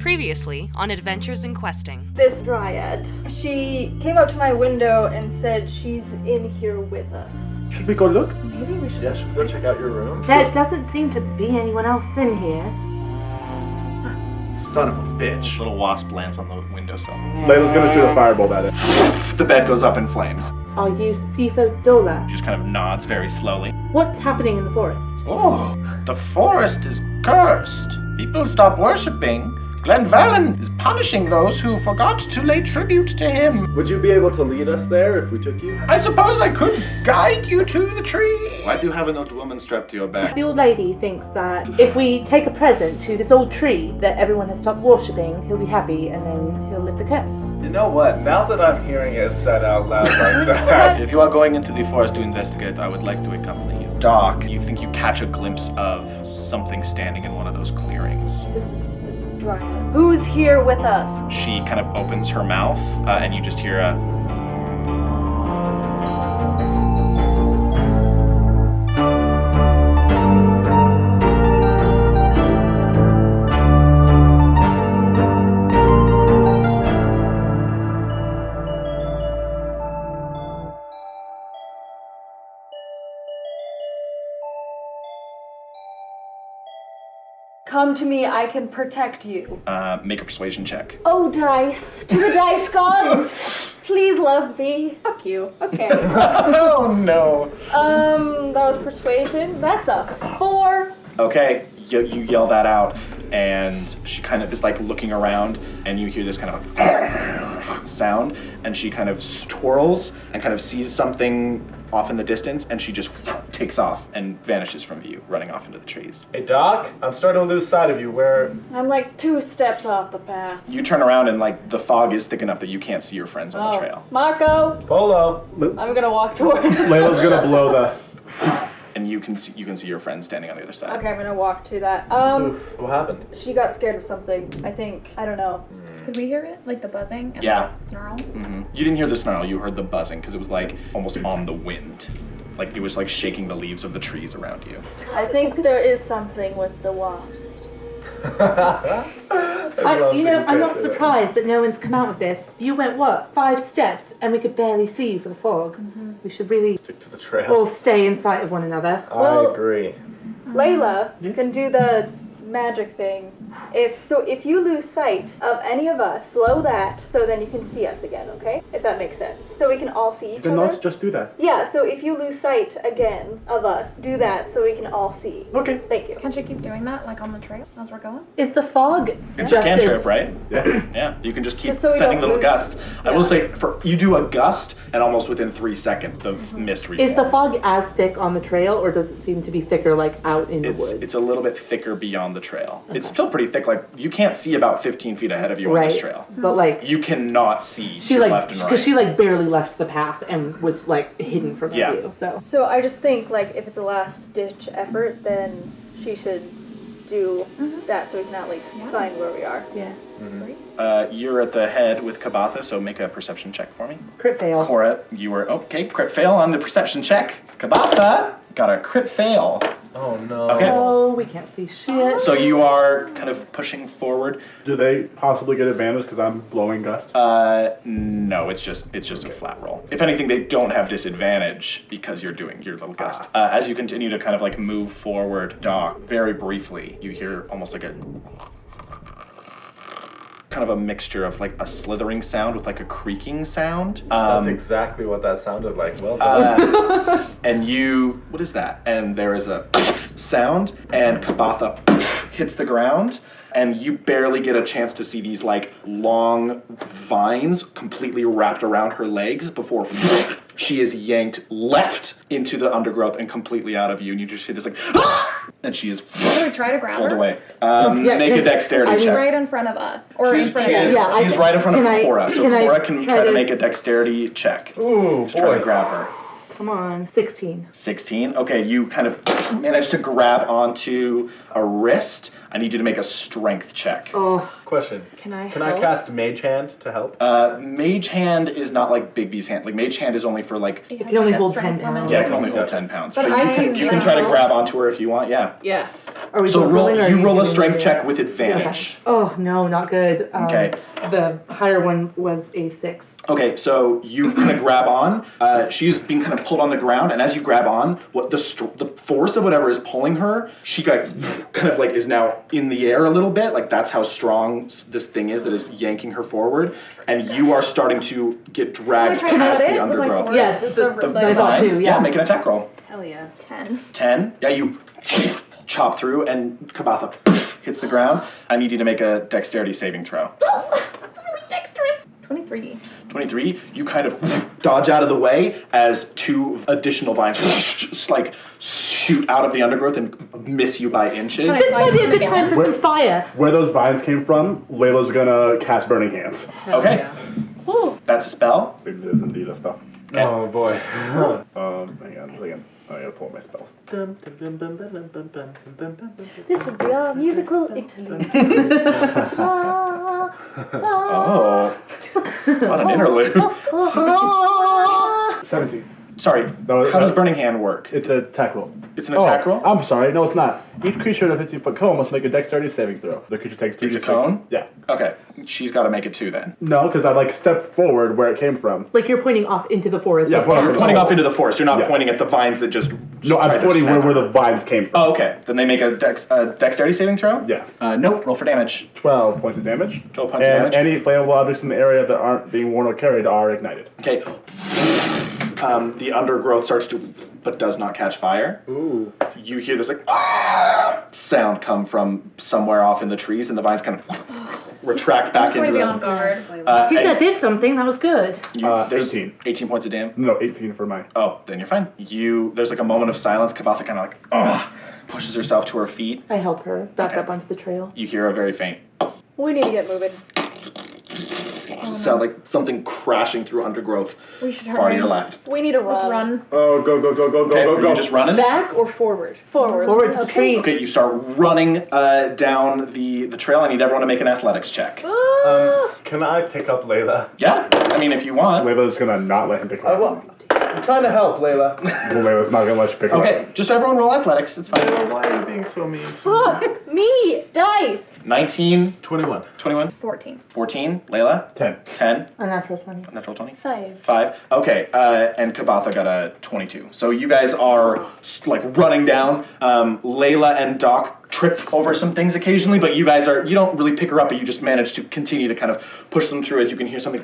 Previously on Adventures in Questing. This dryad, she came up to my window and said she's in here with us. Should we go look? Maybe we should. Yeah, should we go check out your room? There doesn't seem to be anyone else in here. Son of a bitch. Little wasp lands on the windowsill. Layla's gonna shoot a firebolt at it. The bed goes up in flames. Are you Sifo Dola? She just kind of nods very slowly. What's happening in the forest? Oh, the forest is cursed. People stop worshipping. Glenvalen is punishing those who forgot to lay tribute to him. Would you be able to lead us there if we took you? I suppose I could guide you to the tree. Why do you have an old woman strapped to your back? The old lady thinks that if we take a present to this old tree that everyone has stopped worshipping, he'll be happy and then he'll lift the curse. You know what? Now that I'm hearing it said out loud like that. If you are going into the forest to investigate, I would like to accompany you. Doc, you think you catch a glimpse of something standing in one of those clearings. Dryad. Who's here with us? She kind of opens her mouth, and you just hear a... Come to me, I can protect you. make a persuasion check. Oh, dice. To the dice gods. Please love me. Fuck you. Okay. Oh no. That was persuasion. That's a 4. Okay, you yell that out, and she kind of is like looking around, and you hear this kind of sound, and she kind of twirls and kind of sees something off in the distance, and she just takes off and vanishes from view, running off into the trees. Hey Doc, I'm starting to lose sight of you. Where? I'm like 2 steps off the path. You turn around, and like the fog is thick enough that you can't see your friends on the trail. Marco, Polo. I'm gonna walk towards. Layla's gonna blow the... And you can see your friends standing on the other side. Okay, I'm gonna walk to that. Oof, what happened? She got scared of something. I think. I don't know. Could we hear it? Like the buzzing and Yeah. the snarl? Mm-hmm. You didn't hear the snarl, you heard the buzzing, because it was like almost on the wind. Like it was like shaking the leaves of the trees around you. I think there is something with the wasps. I'm not surprised that no one's come out of this. You went, 5 steps, and we could barely see for the fog. Mm-hmm. We should really Stick to the trail. all stay in sight of one another. Well- I agree. Layla can do the magic thing. If you lose sight of any of us, blow that so then you can see us again, okay? If that makes sense. So we can all see each Then other. let's just do that. Yeah, so if you lose sight again of us, do that so we can all see. Okay. Thank you. Can she keep doing that, like on the trail as we're going? Is the fog It's just a cantrip, as- right? Yeah. Yeah, you can just keep Just so we sending don't little lose- gusts. I yeah. will say, you do a gust, and almost within 3 seconds, the mist reforms. Is the fog as thick on the trail, or does it seem to be thicker, like out in the woods? It's a little bit thicker beyond the trail. It's still pretty thick. Like you can't see about 15 feet ahead of you on this trail. But like You cannot see she to like left and right. because she like barely left the path and was like hidden from Yeah. view. So I just think like if it's a last ditch effort, then she should do that so we can at least find where we are. Yeah. You're at the head with Kabatha, so make a perception check for me. Crit fail. Cora, you were okay. Crit fail on the perception check. Kabatha got a crit fail. Oh no. Okay. Oh, we can't see shit. So you are kind of pushing forward. Do they possibly get advantage because I'm blowing gust? No, it's just a flat roll. If anything, they don't have disadvantage because you're doing your little gust. As you continue to kind of like move forward, Doc, very briefly, you hear almost like a kind of a mixture of like a slithering sound with like a creaking sound. That's exactly what that sounded like. Well done. And what is that? And there is a sound, and Kabatha hits the ground, and you barely get a chance to see these like long vines completely wrapped around her legs before she is yanked left into the undergrowth and completely out of you, and you just hear this like, and she is Should we try to grab pulled her? away. Yeah, Make a dexterity check. Right in front of us. Or in front of us. Yeah, She's right in front of Cora, so Cora can try to make a dexterity check. Ooh, Try to grab her. Come on, 16. 16. Okay, you kind of manage to grab onto a wrist. I need you to make a strength check. Oh, Question. Can I Can I help? cast Mage Hand to help? Mage Hand is not like Bigby's hand. Like Mage Hand is only for like, It can only has, like, a hold strength 10 limit. pounds. yeah, it can only hold 10 pounds. But But I can you can try to help. grab onto her if you want, yeah. Yeah. are we So both rolling, or are you you roll a doing strength it? check with advantage. Oh no, not good. Okay. The higher one was a 6. Okay, so you kind of grab on. She's being kind of pulled on the ground, and as you grab on, what the force of whatever is pulling her, she kind of like is now in the air a little bit. Like that's how strong this thing is that is yanking her forward, and you are starting to get dragged Can I past try to the hit it with my undergrowth. sword? Yeah, The I thought vines? too, yeah. Make an attack roll. Hell yeah. 10. 10. Yeah, you chop through, and Kabatha hits the ground. I need you to make a dexterity saving throw. I'm really dexterous. 23. 23, you kind of dodge out of the way as 2 additional vines just like shoot out of the undergrowth and miss you by inches. This might be a good time for some fire. Where those vines came from, Layla's gonna cast Burning Hands. Okay, Ooh. that's a spell. It is indeed a spell. Okay. Oh boy. Hang on a second. I gotta pull my spells. This would be our musical interlude. Oh, what an interlude. 17. Sorry, No, how does Burning Hand work? It's an attack roll. It's an attack roll? I'm sorry, no it's not. Each creature in a 15-foot cone must make a dexterity saving throw. The creature takes 3 It's a cone? Yeah. Okay, she's got to make it 2 then. No, because I like stepped forward where it came from. Like you're pointing off into the forest. Yeah, like point off You're the pointing forest. off into the forest, you're not Yeah. pointing at the vines that just No, tried I'm to pointing snap where her. the vines came from. Oh, okay, then they make a dexterity saving throw? Yeah. Nope, roll for damage. 12 points of damage. 12 points of and damage. any flammable objects in the area that aren't being worn or carried are ignited. Okay. The undergrowth starts to, but does not catch fire. Ooh. You hear this like sound come from somewhere off in the trees, and the vines kind of retract I'm back just going into to be on the. guard. I think and that did something. That was good. there's 18. 18 points of damage. No, 18 for mine. Oh, then you're fine. There's like a moment of silence. Kabatha kind of like pushes herself to her feet. I help her back Okay. up onto the trail. You hear a very faint We need to get moving. sound like something crashing through undergrowth We should far to hurry. your left. We need to Let's run. Oh, go, go, go, go, go, Okay, go, are go. you just running? Back or forward? Forward. Forward to the tree. Okay, you start running down the trail. I need everyone to make an athletics check. Can I pick up Layla? Yeah, I mean if you want. Layla's gonna not let him pick her I up. will. I'm trying to help, Layla. Layla's not gonna let you pick her Okay, up. just everyone roll athletics. It's fine. Layla, why are you being so mean? Fuck me! Dice! 19, 21. 21, 14. 14. Layla, 10. 10, A natural 20. natural 20. 5. 5. Okay, and Kabatha got a 22. So you guys are like running down. Layla and Doc trip over some things occasionally, but you don't really pick her up, but you just manage to continue to kind of push them through as you can hear something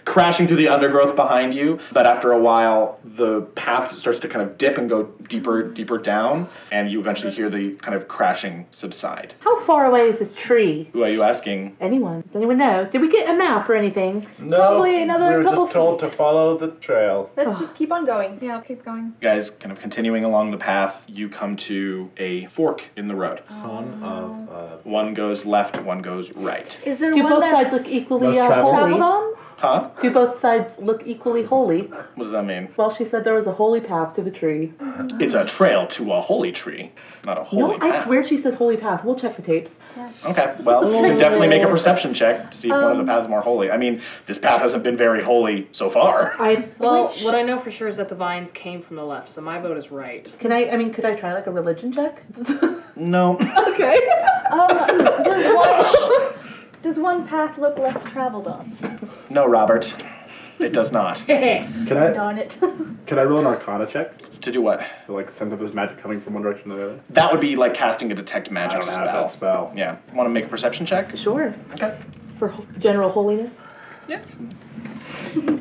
crashing through the undergrowth behind you. But after a while, the path starts to kind of dip and go deeper down, and you eventually hear the kind of crashing subside. How far away is this tree? Who are you asking? Anyone? Does anyone know? Did we get a map or anything? No, Probably another we were couple just told to follow the trail. Let's just keep on going. Yeah, let's keep going. You guys kind of continuing along the path, you come to a fork in the road. Son of One goes left, one goes right. Is there Do one both that's sides look equally Less traveled. holy? traveled on? Huh? Do both sides look equally holy? What does that mean? Well, she said there was a holy path to the tree. It's a trail to a holy tree, not a holy No, path. I swear she said holy path. We'll check the tapes. Okay, well, you can definitely make a perception check to see if one of the paths is more holy. I mean, this path hasn't been very holy so far. Well, Which- what I know for sure is that the vines came from the left, so my vote is right. could I try like a religion check? No. Okay. Does one path look less traveled on? No, Robert. It does not. Can I Darn it. can I roll an Arcana check To do what? to like sense if there's magic coming from one direction or the other? That would be like casting a detect I magic don't spell. have that spell. Yeah. Want to make a perception check? Sure. Okay. For general holiness.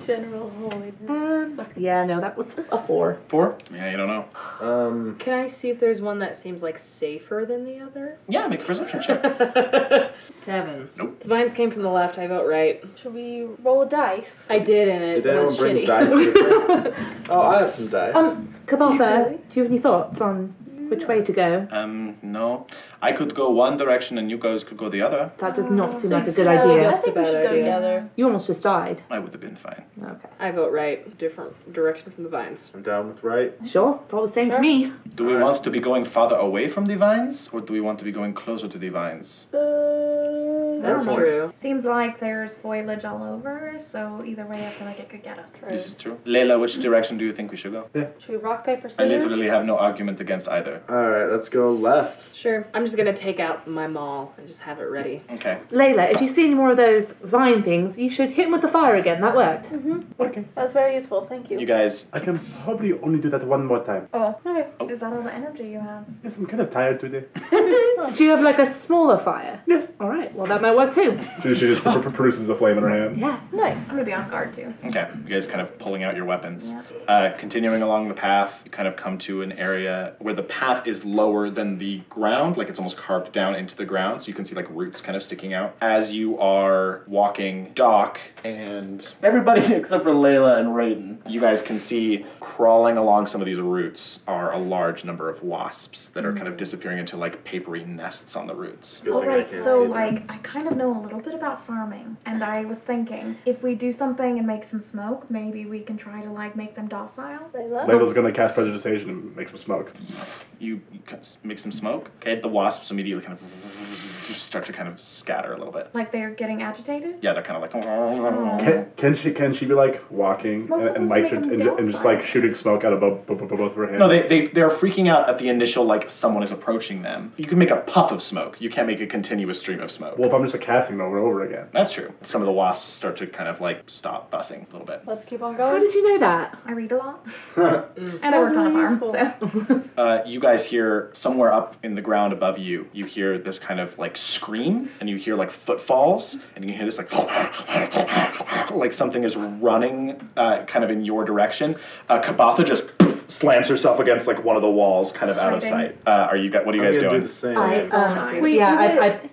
General holiness. Yeah, no, that was a 4. 4? Yeah, you don't know. Can I see if there's one that seems like safer than the other? Yeah, make a perception check. 7. Nope. The vines came from the left, I vote right. Should we roll a dice? I did, and it Did anyone was bring shitty. dice with them? Oh, I have some dice. Kabatha, really? do you have any thoughts on which way to go. No. I could go one direction and you guys could go the other. That does not seem like a So, good I idea. think we That's a should bad go idea. together. You almost just died. I would have been fine. Okay. I vote right. Different direction from the vines. I'm down with right. Sure, it's all the same to me. Do we want to be going farther away from the vines, or do we want to be going closer to the vines? That's know. true. Seems like there's foliage all over, so either way, I feel like it could get us. This is true. Layla, which direction do you think we should go? Should we rock, paper, I scissors? literally have no argument against either. Alright, let's go left. Sure. I'm just gonna take out my maul and just have it ready. Okay. Layla, if you see any more of those vine things, you should hit them with the fire again. That worked. Okay. That was very useful, thank you. You guys, I can probably only do that one more time. Oh, Okay. is that all the energy you have? Yes, I'm kind of tired today. Do you have like a smaller fire? Yes. All right. Well, that might work too. She just produces a flame in her hand. Yeah. Nice. I'm gonna be on guard too. okay, you guys kind of pulling out your weapons. Yeah. Continuing along the path, you kind of come to an area where the path is lower than the ground, like it's almost carved down into the ground, so you can see like roots kind of sticking out. As you are walking, Doc and everybody except for Layla and Raiden, you guys can see crawling along some of these roots are a large number of wasps that are kind of disappearing into like papery nests on the roots. Good All thing I right, can't so see them. like I kind of know a little bit about farming, and I was thinking if we do something and make some smoke, maybe we can try to like make them docile. Layla? Layla's gonna cast prestidigitation and make some smoke. You make some smoke. Okay, the wasps immediately kind of start to kind of scatter a little bit. Like they're getting agitated. Yeah, they're kind of like. Can she be like walking Smoke's and supposed to like make them and just like shooting smoke out of both of her hands? No, they're freaking out at the initial like someone is approaching them. You can make a puff of smoke. You can't make a continuous stream of smoke. Well, if I'm just casting them over and over again. That's true. Some of the wasps start to kind of like stop buzzing a little bit. Let's keep on How going. did you know that? I read a lot, and I worked on a farm, so. You guys hear somewhere up in the ground above you, you hear this kind of like scream, and you hear like footfalls, and you hear this like something is running kind of in your direction. Kabatha just slams herself against like one of the walls, kind of out of sight. What are you guys I'm gonna doing? do the same.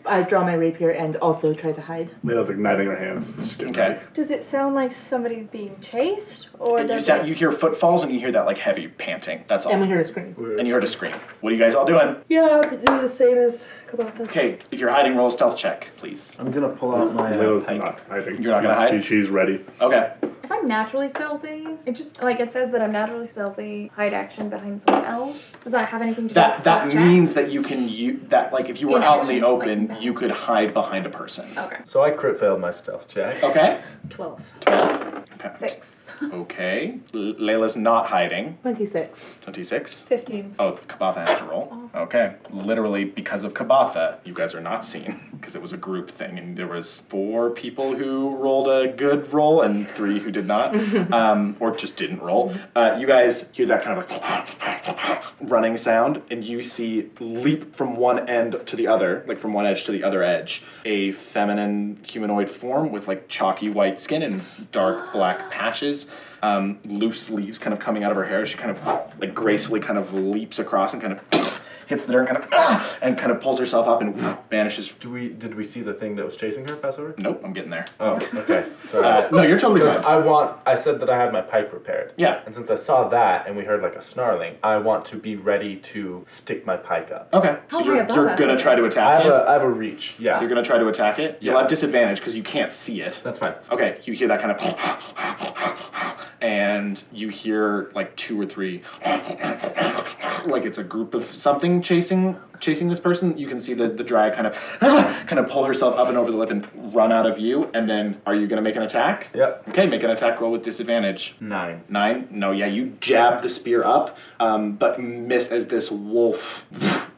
I draw my rapier and also try to hide. Layla's igniting her hands. Just getting Okay. ready. Does it sound like somebody's being chased? Or And does you hear footfalls, and you hear that like heavy panting. That's all. And we heard a scream. And you heard a scream. What are you guys all doing? Yeah, I would do the same as Kabatha. Okay, if you're hiding, roll a stealth check, please. I'm gonna pull out my Layla's pike. not hiding. You're not gonna hide? She's ready. Okay. If I'm naturally stealthy, it just like it says that I'm naturally stealthy, hide action behind someone else. Does that have anything to do with That stealth means that you can use that like if you were In out in the action, open, like- you could hide behind a person. checks? Okay. So I crit failed my stealth check. Okay. 12. 12. Okay. 6. Okay. Layla's not hiding. 26. 26. 15. Oh, Kabatha has to roll. Okay. Literally, because of Kabatha, you guys are not seen because it was a group thing, and there was 4 people who rolled a good roll and 3 who did not, or just didn't roll. You guys hear that kind of like running sound, and you see leap from one end to the other, like from one edge to the other edge, a feminine humanoid form with like chalky white skin and dark black patches. Loose leaves kind of coming out of her hair. She kind of like gracefully kind of leaps across and kind of hits the dirt and kind of pulls herself up and vanishes. Did we see the thing that was chasing her pass over? Nope, I'm getting there. Oh, okay. So No, you're totally because fine. I said that I had my pipe prepared. Yeah. And since I saw that and we heard like a snarling, I want to be ready to stick my pike up. Okay, How so high you're above you're us gonna is try to I attack have it. I have a reach. Yeah. You're gonna try to attack it. You'll Yeah. have disadvantage because you can't see it. That's fine. Okay, you hear that kind of, and you hear like 2 or 3, like it's a group of something chasing this person. You can see the drag kind of pull herself up and over the lip and run out of view. And then, are you gonna make an attack? Yep. Okay, make an attack roll with disadvantage. 9. 9? No, yeah, you jab the spear up, but miss as this wolf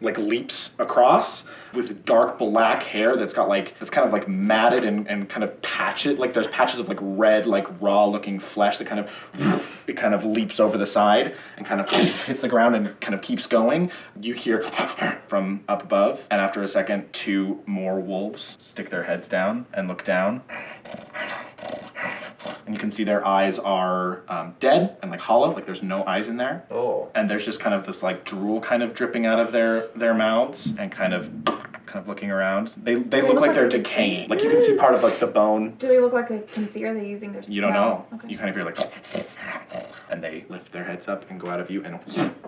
like leaps across with dark black hair that's kind of like matted and kind of patched. Like there's patches of like red, like raw looking flesh that kind of leaps over the side and kind of hits the ground and kind of keeps going. You hear from up above, and after a second, 2 more wolves stick their heads down and look down. And you can see their eyes are dead and like hollow, like there's no eyes in there. Oh. And there's just kind of this like drool kind of dripping out of their mouths and kind of looking around. They look like they're decaying. Like you can see part of like the bone. Do they look like they can see? Are they using their You don't know. smell? Okay. You kind of hear like and they lift their heads up and go out of view, and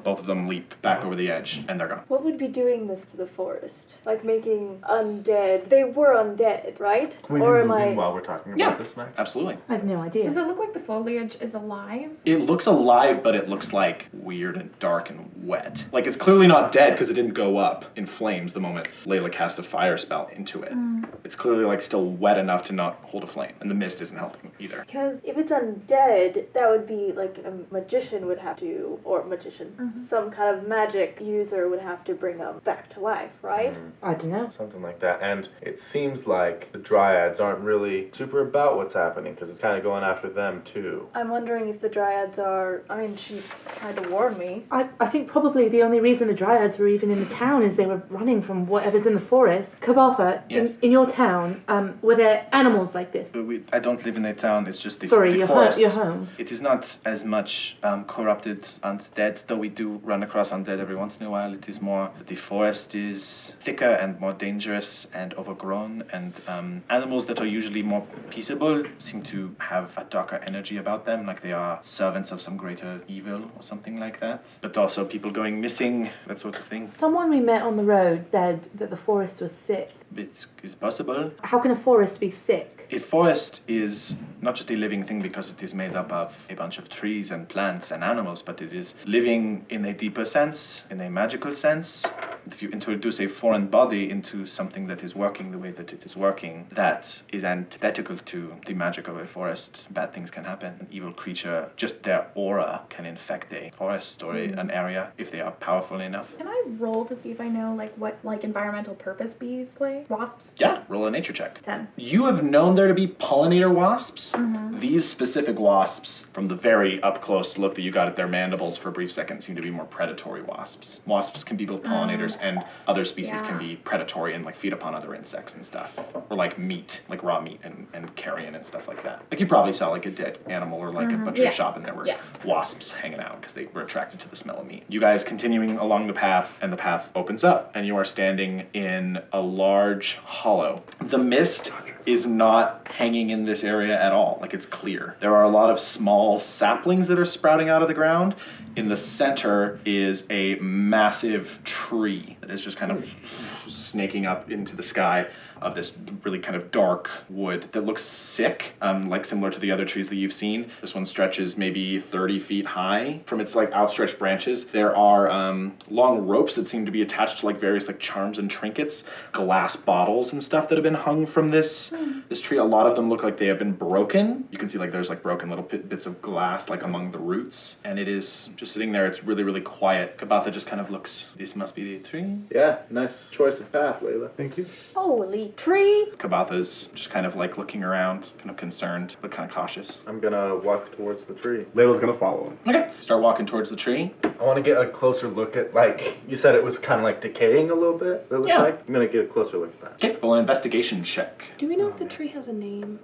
both of them leap back over the edge, and they're gone. What would be doing this to the forest? Like making undead. They were undead, right? Can we or be am moving I? while we're talking Yeah. about this, Max? Absolutely. I have no idea. Does it look like the foliage is alive? It looks alive, but it looks like weird and dark and wet. Like it's clearly not dead because it didn't go up in flames the moment Layla cast a fire spell into it. It's clearly like still wet enough to not hold a flame, and the mist isn't helping either. Because if it's undead, that would be like a magician would have to, or magician, some kind of magic user would have to bring them back to life, right? I don't know. Something like that. And it seems like the dryads aren't really super about what's happening because it's kind of going after them too. I'm wondering if the dryads are. I mean, she tried to warn me. I think probably the only reason the dryads were even in the town is they were running from whatever's in the forest. Kabatha, Yes. in your town, were there animals like this? I don't live in a town, it's just the Sorry, the your forest. your home. It is not as much corrupted undead, though we do run across undead every once in a while. It is more, the forest is thicker and more dangerous and overgrown, and animals that are usually more peaceable seem to have a darker energy about them, like they are servants of some greater evil or something like that. But also people going missing, that sort of thing. Someone we met on the road said that the forest was sick. It is possible. How can a forest be sick? A forest is not just a living thing because it is made up of a bunch of trees and plants and animals, but it is living in a deeper sense, in a magical sense. If you introduce a foreign body into something that is working the way that it is working, that is antithetical to the magic of a forest. Bad things can happen. An evil creature, just their aura can infect a forest or an area if they are powerful enough. Can I roll to see if I know what environmental purpose bees play? Wasps? Yeah, roll a nature check. 10. You have known there to be pollinator wasps. These specific wasps, from the very up close look that you got at their mandibles for a brief second, seem to be more predatory wasps. Wasps can be both pollinators and other species can be predatory and like feed upon other insects and stuff. Or like meat, like raw meat and carrion and stuff like that. Like you probably saw like a dead animal or like a butcher shop and there were wasps hanging out because they were attracted to the smell of meat. You guys continuing along the path, and the path opens up and you are standing in a large hollow. The mist is not hanging in this area at all. Like it's clear. There are a lot of small saplings that are sprouting out of the ground. In the center is a massive tree that is just kind of snaking up into the sky of this really kind of dark wood that looks sick, like similar to the other trees that you've seen. This one stretches maybe 30 feet high. From its like outstretched branches, there are long ropes that seem to be attached to like various like charms and trinkets, glass bottles and stuff that have been hung from this tree. A lot of them look like they have been broken. You can see like there's like broken little bits of glass like among the roots, and it is just sitting there. It's really, really quiet. Kabatha just kind of looks, this must be the tree. Yeah, nice choice of path, Layla. Thank you. Holy tree! Kabatha's just kind of like looking around, kind of concerned, but kind of cautious. I'm gonna walk towards the tree. Layla's gonna follow him. Okay. Start walking towards the tree. I want to get a closer look at, like, you said it was kind of like decaying a little bit, it looked like. I'm gonna get a closer look at that. Okay, roll an investigation check. Do we know if the tree has a name?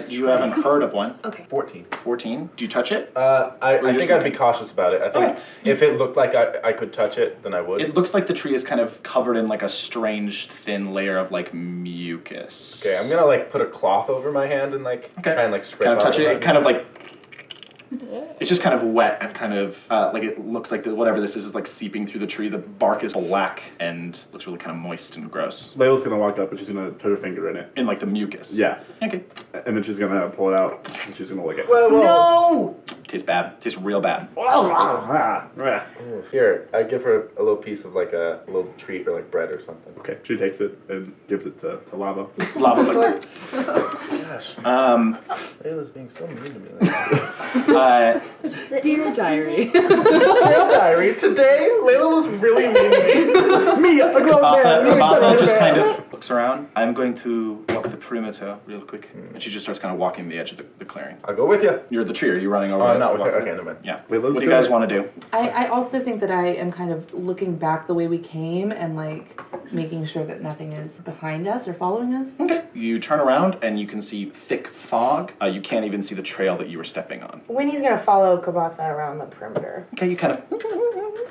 You haven't heard of one. Okay. 14. 14. Do you touch it? I just think I'd be looking? cautious about it. I think Okay. if it looked like I could touch it, then I would. It looks like the tree is kind of covered in like a strange thin layer of like mucus. Okay, I'm gonna like put a cloth over my hand and like try and like scrape Kind of off touch the it. button. It kind of like. It's just kind of wet and kind of like it looks like whatever this is like seeping through the tree. The bark is black and looks really kind of moist and gross. Layla's gonna walk up and she's gonna put her finger in it. In like the mucus. Yeah. Okay. And then she's gonna pull it out and she's gonna lick it. Whoa, whoa. No! Tastes bad. Tastes real bad. Ooh, here, I give her a little piece of like a little treat or like bread or something. Okay, she takes it and gives it to Lava. Lava's like. Gosh, Layla's being so mean to me. Dear diary. Dear diary, today Layla was really mean to me. Me, a grown man. Me, Kabatha just man. kind of looks around. I'm going to walk the perimeter real quick. And she just starts kind of walking the edge of the clearing. I'll go with you. You're the tree. Are you running over? Oh, it? I'm not with her. Walking Okay, it? never mind. Yeah. Wait, let's What do you go. guys want to do? I also think that I am kind of looking back the way we came and like making sure that nothing is behind us or following us. Okay. You turn around and you can see thick fog. You can't even see the trail that you were stepping on. Winnie's gonna follow Kabatha around the perimeter. Okay, you kind of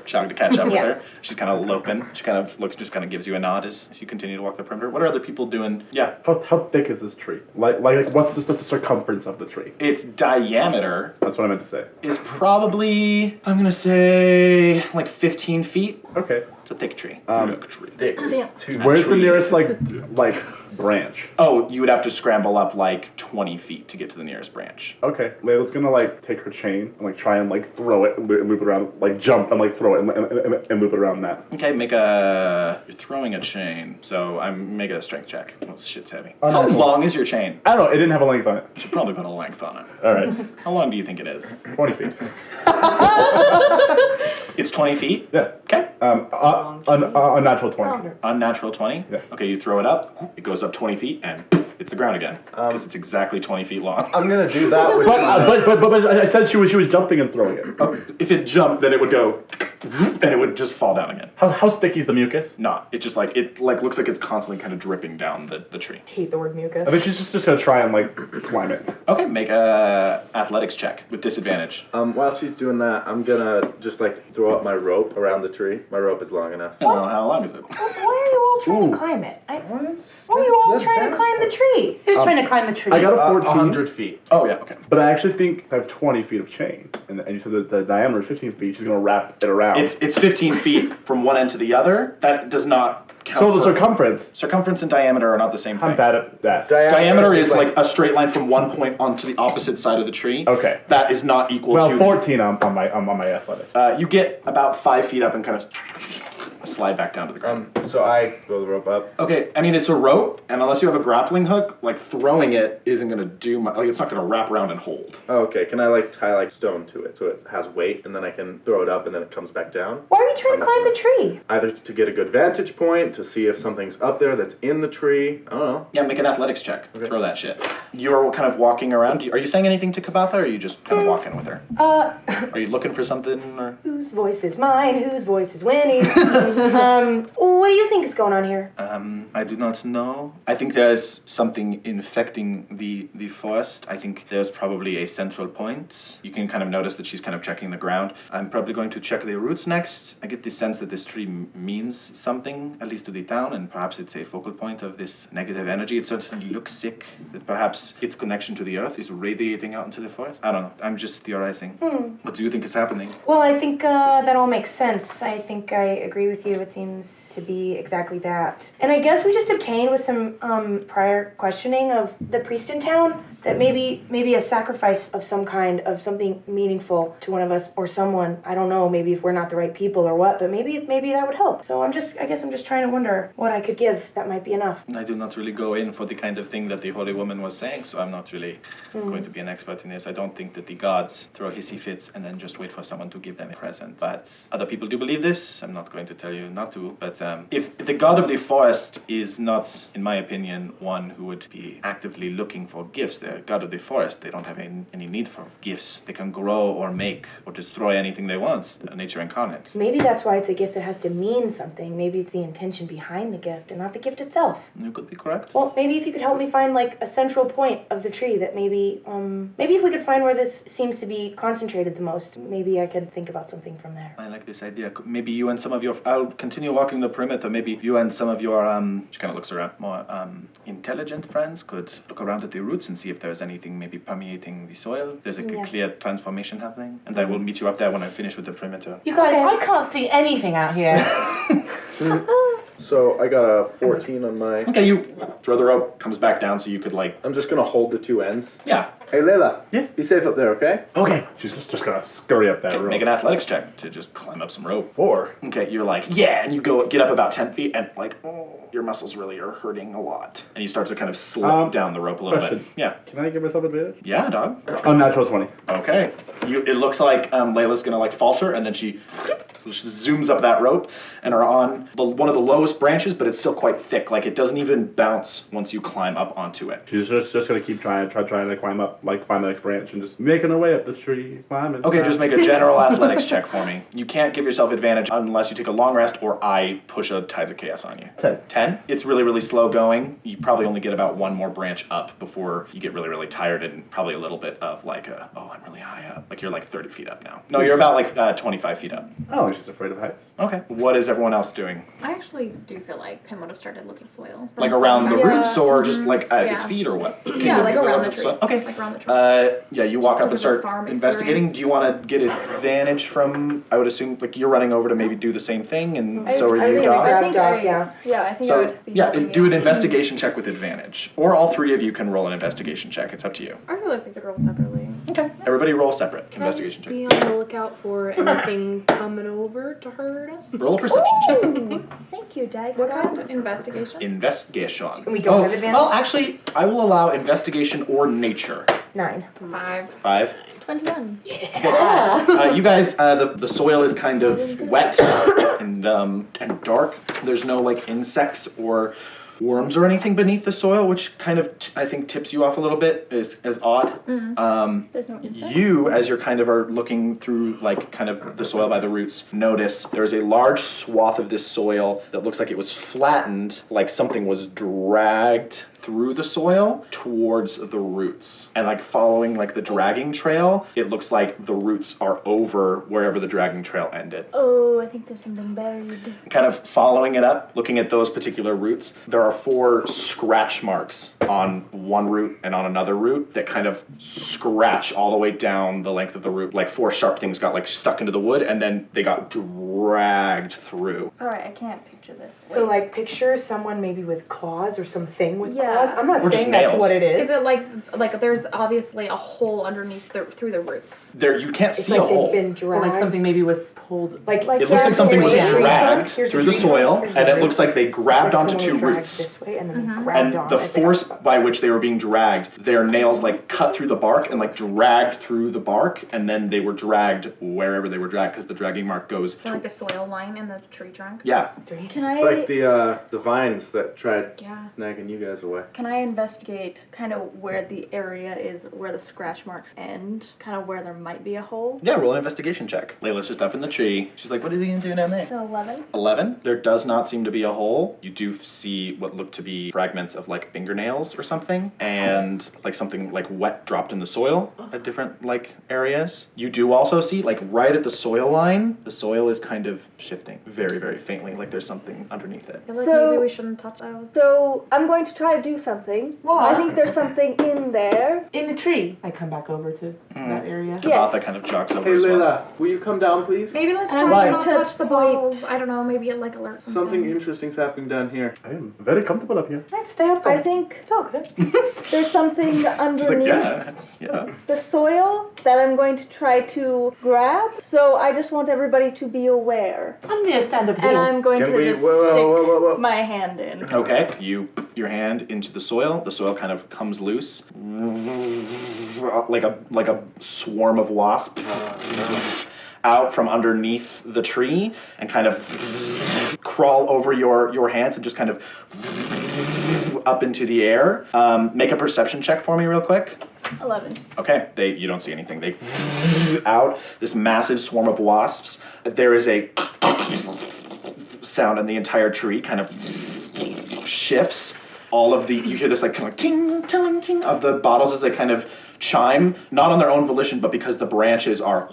Chug to catch up with Yeah. her. She's kind of loping. She kind of looks, just kind of gives you a nod as you continue to walk the perimeter. What are other people doing? Yeah. How thick is this tree? Like what's the circumference of the tree? Its diameter That's what I meant to say. is probably, I'm gonna say, like 15 feet. Okay. It's a thick tree. Thick tree. Dick. Where's the nearest like branch? Oh, you would have to scramble up like 20 feet to get to the nearest branch. Okay. Layla's gonna like take her chain and like try and like throw it and loop it around, like jump and like throw it and loop it around that. Okay, you're throwing a chain, so make a strength check. Oh, shit's heavy. Oh, How no. long is your chain? I don't know. It didn't have a length on it. You should probably put a length on it. All right. How long do you think it is? 20 feet. It's 20 feet? Yeah. Okay. Unnatural 20. Unnatural 20? Yeah. Okay, you throw it up, it goes up 20 feet, and it's the ground again. Because it's exactly 20 feet long. I'm gonna do that with. But I said she was jumping and throwing it. If it jumped, then it would go, and it would just fall down again. How sticky is the mucus? Not. It just looks like it's constantly kind of dripping down the tree. Hate the word mucus. I mean, she's just gonna try and like climb it. Okay, make a athletics check with disadvantage. While she's doing that, I'm gonna just like throw up my rope around the tree. My rope is long enough. I don't know, how long is it? Why are you all trying to climb it? Why are you all trying to climb the tree? Who's trying to climb the tree? I got a 14. 100 feet. Oh, yeah, okay. But I actually think I have 20 feet of chain, and you said that the diameter is 15 feet. She's gonna wrap it around. It's 15 feet from one end to the other. That does not count. So the for- circumference. Circumference and diameter are not the same thing. I'm bad at that. Diameter is like a straight line from one point onto the opposite side of the tree. Okay. That is not equal Well, to 14 on my athletics. You get about 5 feet up and kind of slide back down to the ground. So I throw the rope up. Okay, I mean, it's a rope, and unless you have a grappling hook, like throwing it isn't going to do much. Like, it's not going to wrap around and hold. Oh, okay. Can I like tie like stone to it so it has weight, and then I can throw it up, and then it comes back down? Why are you trying to climb the tree? Either to get a good vantage point, to see if something's up there that's in the tree. I don't know. Yeah, make an athletics check. Okay. Throw that shit. You're kind of walking around. Are you saying anything to Kabatha, or are you just kind of walking with her? Are you looking for something, or? Whose voice is mine? Whose voice is Winnie's? What do you think is going on here? I do not know. I think there's something infecting the forest. I think there's probably a central point. You can kind of notice that she's kind of checking the ground. I'm probably going to check the roots next. I get the sense that this tree means something, at least to the town, and perhaps it's a focal point of this negative energy. It certainly looks sick, that perhaps its connection to the earth is radiating out into the forest. I don't know. I'm just theorizing. What do you think is happening? Well, I think that all makes sense. I think I agree with you. It seems to be exactly that. And I guess we just obtained with some prior questioning of the priest in town that maybe a sacrifice of some kind, of something meaningful to one of us or someone. I don't know, maybe if we're not the right people or what, but maybe that would help. So I guess I'm just trying to wonder what I could give that might be enough. I do not really go in for the kind of thing that the holy woman was saying, so I'm not really going to be an expert in this. I don't think that the gods throw hissy fits and then just wait for someone to give them a present. But other people do believe this. I'm not going to tell you not to. But if the god of the forest is not, in my opinion, one who would be actively looking for gifts, the god of the forest, they don't have any need for gifts. They can grow or make or destroy anything they want. They're nature incarnate. Maybe that's why it's a gift that has to mean something. Maybe it's the intention behind the gift and not the gift itself. You could be correct. Well, maybe if you could help me find like a central point of the tree that maybe if we could find where this seems to be concentrated the most, maybe I could think about something from there. I like this idea. Maybe you and some of your... I'll continue walking the perimeter. Maybe you and some of your, she kind of looks around, more intelligent friends could look around at the roots and see if there's anything maybe permeating the soil. There's a clear transformation happening. And I will meet you up there when I finish with the perimeter. You guys, I can't see anything out here. So I got a 14 on my... Okay, you throw the rope, comes back down so you could like... I'm just gonna hold the two ends. Yeah. Hey Layla. Yes? Be safe up there, okay? Okay. She's just gonna scurry up that rope. Make an athletics check to just climb up some rope. 4. Okay, you're like, yeah, and you get up about 10 feet and like, your muscles really are hurting a lot. And you start to kind of slip down the rope a little question. bit. Yeah. Can I give myself advantage? Yeah, dog. Unnatural 20. Okay. It looks like Layla's gonna like falter, and then she zooms up that rope and are on one of the lowest branches, but it's still quite thick. Like it doesn't even bounce once you climb up onto it. She's just gonna keep trying to climb up, like find the next branch and just making her way up the tree, climbing. Okay, just make a general athletics check for me. You can't give yourself advantage unless you take a long rest or I push a Tides of Chaos on you. 10. 10? It's really, really slow going. You probably only get about one more branch up before you get really, really tired and probably a little bit of like oh, I'm really high up. Like you're like 30 feet up now. No, you're about like 25 feet up. Oh, she's afraid of heights. Okay. What is everyone else doing? I actually do feel like Pim would have started looking soil. Like around the Yeah. roots or just like at his Yeah. feet or what? Can Yeah, you like go around up the to tree. soil? Okay. Like around the tree. Yeah, you walk up and because of the start farm investigating. experience. Do you want to get advantage from, I would assume, like you're running over to maybe do the same thing, and so are I was you, gonna Dog? grab Dog, yeah. Yeah, I think I So, would be yeah, helping do you. an investigation check with advantage. Or all three of you can roll an investigation check. It's up to you. I feel like we could roll separately. Okay. Everybody roll separate. Can I just Investigation check. be on the lookout for anything coming over to hurt us? Roll a perception check. Ooh, thank you, Dice What Gods. kind of investigation? Investigation. We don't have advantage? Well, actually, I will allow investigation or nature. 9. 5. 5. 21. You guys, the soil is kind of wet and dark. There's no like insects or worms or anything beneath the soil, which kind of I think tips you off a little bit as odd. There's no insect. You, as you're kind of are looking through like kind of the soil by the roots, notice there's a large swath of this soil that looks like it was flattened, like something was dragged through the soil towards the roots. And like following like the dragging trail, it looks like the roots are over wherever the dragging trail ended. Oh, I think there's something buried. Kind of following it up, looking at those particular roots, there are 4 scratch marks on one root and on another root that kind of scratch all the way down the length of the root. Like 4 sharp things got like stuck into the wood and then they got dragged through. Sorry, I can't picture this. So like picture someone maybe with claws or something with Yeah. claws. I'm not Or just saying that's nails. what it Is is. it like there's obviously a hole underneath through the roots? There, you can't It's see like a hole. they've been Or dragged. like something maybe was pulled. Like It looks like something was here's a tree dragged trunk, here's a through the tree soil, trunk, here's and the it looks roots. like they grabbed Like onto someone 2 dragged roots. this way and then grabbed And on the as they force got stuck. by which they were being dragged, their nails like cut through the bark and like dragged through the bark, and then they were dragged wherever they were dragged because the dragging mark goes. Or like the soil line in the tree trunk? Yeah. Can I It's like the vines that tried Yeah. nagging you guys away. can I investigate kind of where the area is, where the scratch marks end, kind of where there might be a hole? Yeah, roll an investigation check. Layla's just up in the tree. She's like, what is he gonna do down there? So 11. 11. There does not seem to be a hole. You do see what look to be fragments of like fingernails or something, and like something like wet dropped in the soil at different like areas. You do also see like right at the soil line, the soil is kind of shifting very, very faintly, like there's something underneath it. I feel like So- maybe we shouldn't touch those. So I'm going to try to do something. What? I think there's something in there. In the tree. I come back over to that area. Yeah. Kabatha kind of jogs over Hey as well. Layla, will you come down, please? Maybe let's And I'm try going not to touch the point- balls. I don't know, maybe it like alerts Something interesting's happening down here. I am very comfortable up here. Alright, stay up I there. think It's all good. there's something She's like, underneath yeah. the soil that I'm going to try to grab. So I just want everybody to be aware. I'm gonna stand up And here. I'm going Can to we? just Whoa, stick whoa, whoa, whoa. my hand in. Okay, you put your hand into the soil. The soil kind of comes loose, like a swarm of wasps out from underneath the tree and kind of crawl over your hands and just kind of up into the air. Make a perception check for me real quick. 11. Okay, you don't see anything. They out this massive swarm of wasps. There is a sound, and the entire tree kind of shifts. You hear this like kind of ting, ting, ting of the bottles as they kind of chime, not on their own volition, but because the branches are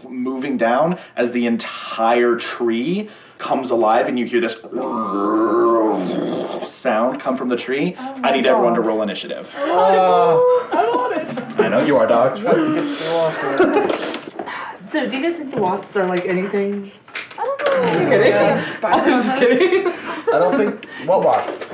moving down as the entire tree comes alive, and you hear this sound come from the tree. I need everyone to roll initiative. I'm on it. I know you are, dog. So do you guys think the wasps are like anything? I don't know. Just kidding. I'm just kidding. I don't think. What wasps?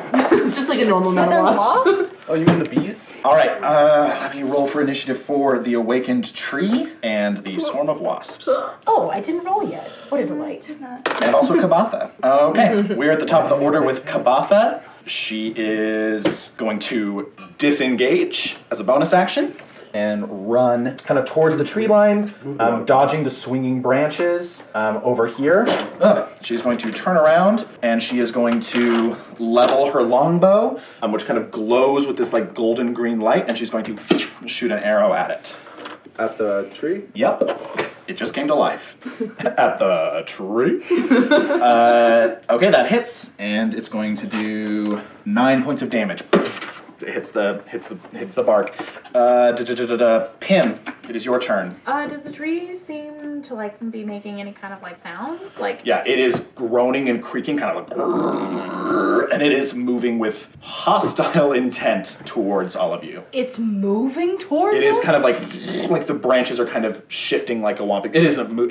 Just like a normal amount They're of wasps. wasps? Oh, you mean the bees? All right, let me roll for initiative for the awakened tree and the swarm of wasps. Oh, I didn't roll yet. What a delight. And also Kabatha. Okay, we're at the top of the order with Kabatha. She is going to disengage as a bonus action and run kind of towards the tree line, dodging the swinging branches over here. She's going to turn around and she is going to level her longbow, which kind of glows with this like golden green light, and she's going to shoot an arrow at it. At the tree? Yep. It just came to life. At the tree. Okay, that hits, and it's going to do 9 points of damage. It hits the bark. Pim, it is your turn. Does the tree seem to like be making any kind of like sounds? Like Yeah, it is groaning and creaking, kind of like, and it is moving with hostile intent towards all of you. It's moving towards It is us? kind of like the branches are kind of shifting like a whomping. It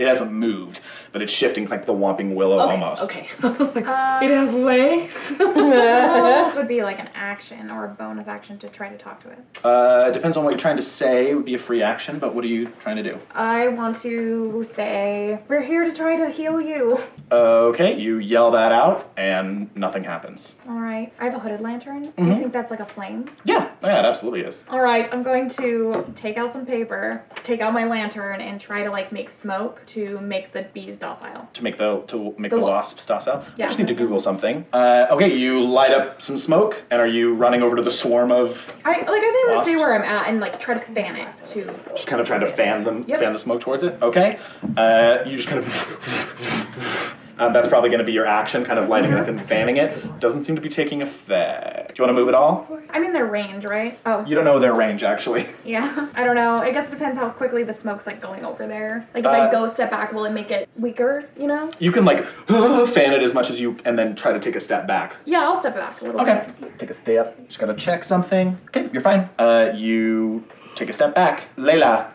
hasn't moved, but it's shifting like the whomping willow almost. Okay. I was like, it has legs. well, this would be like an action or a bonus action to try to talk to it. Depends on what you're trying to say. It would be a free action, but what are you trying to do? I want to say, we're here to try to heal you. Okay, you yell that out, and nothing happens. All right. I have a hooded lantern. Do you think that's like a flame? Yeah, it absolutely is. All right. I'm going to take out some paper, take out my lantern, and try to like make smoke to make the bees docile. To make the wasps docile. Yeah. I just need to Google something. Okay, you light up some smoke, and are you running over to the swarm of? I think I'm gonna stay wasps? where I'm at and like try to fan it too. Just kind of trying to fan Yep. the smoke towards it. Okay, you just kind of. That's probably going to be your action, kind of lighting it up and fanning it. Doesn't seem to be taking effect. Do you want to move at all? I'm in their range, right? Oh. You don't know their range, actually. Yeah. I don't know. I guess it depends how quickly the smoke's like going over there. Like if I go a step back, will it make it weaker? You know? You can like fan it as much as you, and then try to take a step back. Yeah, I'll step back a little Okay. bit. Take a step. Just gotta check something. Okay, you're fine. You take a step back. Layla,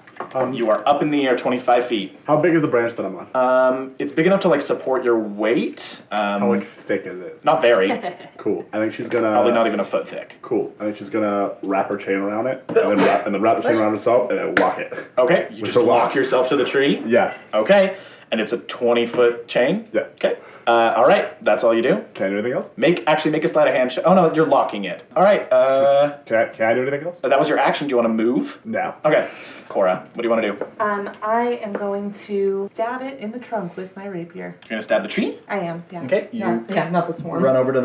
you are up in the air 25 feet. How big is the branch that I'm on? It's big enough to like support your weight. How like thick is it? Not very. Cool. I think she's gonna. Probably not even a foot thick. Cool. I think she's gonna wrap her chain around it, and then wrap the chain around herself, and then lock it. Okay, you With just the lock. lock yourself to the tree. Yeah. Okay, and it's a 20-foot chain. Yeah. Okay. All right, that's all you do. Can I do anything else? Make a sleight of hand check. Oh no, you're locking it. All right. Can I do anything else? That was your action. Do you want to move? No. Okay. Cora, what do you want to do? I am going to stab it in the trunk with my rapier. You're gonna stab the tree. I am, yeah. Okay. Not the swarm. Run over to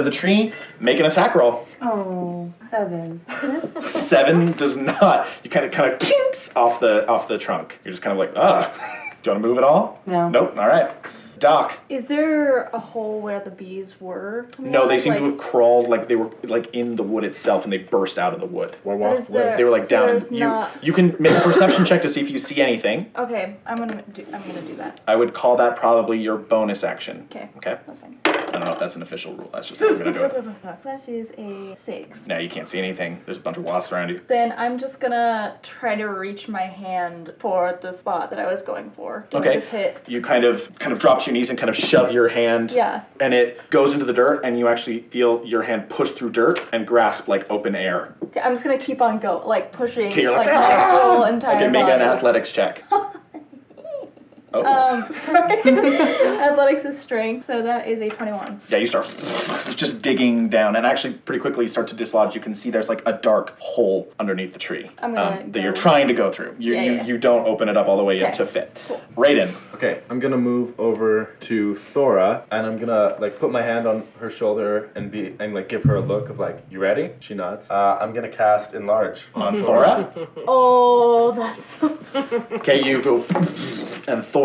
the tree. Make an attack roll. Oh, 7. 7 does not. You kind of tinks off the trunk. You're just kind of like, ugh. Do you want to move at all? No. Nope. All right. Doc. Is there a hole where the bees were? No, they seem to have crawled like they were like in the wood itself, and they burst out of the wood. Where What wasps is live? there? They were like So down. there's And not- you can make a perception check to see if you see anything. Okay, I'm gonna do that. I would call that probably your bonus action. Okay. Okay. That's fine. I don't know if that's an official rule. That's just how we're gonna do it. That is a 6. Now you can't see anything. There's a bunch of wasps around you. Then I'm just gonna try to reach my hand for the spot that I was going for. Can I Okay. just hit? You kind of drop to your knees and kind of shove your hand. Yeah. And it goes into the dirt, and you actually feel your hand push through dirt and grasp like open air. Okay, I'm just gonna keep on pushing Okay, you're like, my whole entire okay, make body. an athletics check. Oh. Sorry. Athletics is strength, so that is a 21. Yeah, you start just digging down, and actually pretty quickly start to dislodge. You can see there's like a dark hole underneath the tree I'm gonna that go- you're trying to go through. You don't open it up all the way yet Okay, to fit. cool. Raiden. Okay, I'm gonna move over to Thora, and I'm gonna like put my hand on her shoulder and like give her a look of like, you ready? She nods. I'm gonna cast Enlarge on Thora. Oh, that's. Okay, you go, and Thora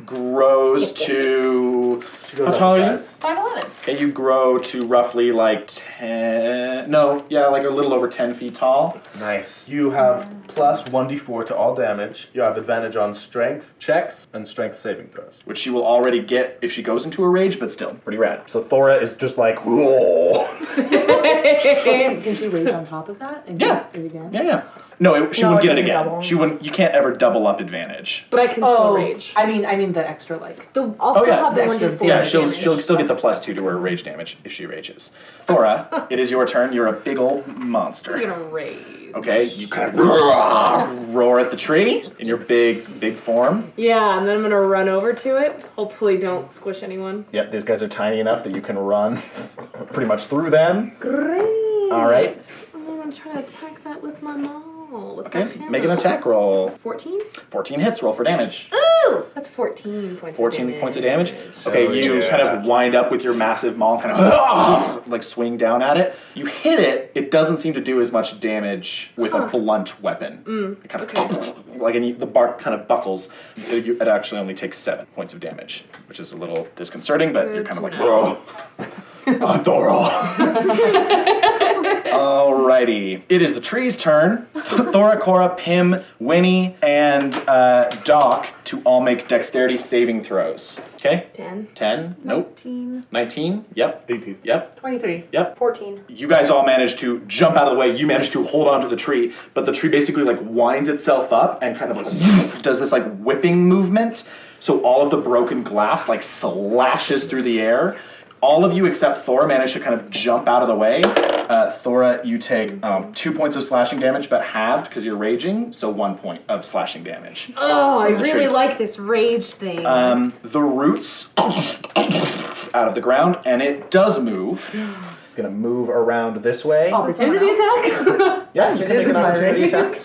grows to. She goes How up tall in are you? size. 5'11". Okay, you grow to roughly like 10. No, yeah, like a little over 10 feet tall. Nice. You have plus 1d4 to all damage. You have advantage on strength checks and strength saving throws. Which she will already get if she goes into a rage, but still pretty rad. So Thora is just like, whoa. Can she rage on top of that and Yeah. get it again? Yeah. No, she No, wouldn't it get it doesn't again. double. She wouldn't. You can't ever double up advantage. But I can still rage. I mean the extra like. I'll still yeah. have the The extra 1d4 Yeah, damage. she'll still get the +2 to her rage damage if she rages. Thora, it is your turn. You're a big old monster. I'm gonna rage. Okay, you kind of roar at the tree in your big form. Yeah, and then I'm gonna run over to it. Hopefully don't squish anyone. Yep, these guys are tiny enough that you can run pretty much through them. Great. All right. I'm gonna try to attack that with my maul. with Okay, that hammer. make an attack roll. 14? 14 hits, roll for damage. Ooh! That's 14 points 14 points of damage. Oh, Okay, you yeah. kind of wind up with your massive maul, kind of like swing down at it. You hit it. It doesn't seem to do as much damage with a blunt weapon. It kind of like the bark kind of buckles. It actually only takes 7 points of damage, which is a little disconcerting. But you're kind of like, whoa, Doro. Alrighty, it is the tree's turn. Thora, Cora, Pim, Winnie, and Doc to all make dexterity saving throws. Okay? 10. 10? Nope. 19? Yep. 18. Yep. 23. Yep. 14. You guys all manage to jump out of the way. You manage to hold onto the tree, but the tree basically like winds itself up and kind of like does this like whipping movement. So all of the broken glass like slashes through the air. All of you except Thora manage to kind of jump out of the way. Thora, you take 2 points of slashing damage, but halved because you're raging, so 1 point of slashing damage. Oh, I From the really tree. like this rage thing. The roots out of the ground, and it does move. Gonna move around this way. Opportunity attack? Yeah, you It can make isn't an my opportunity range. attack.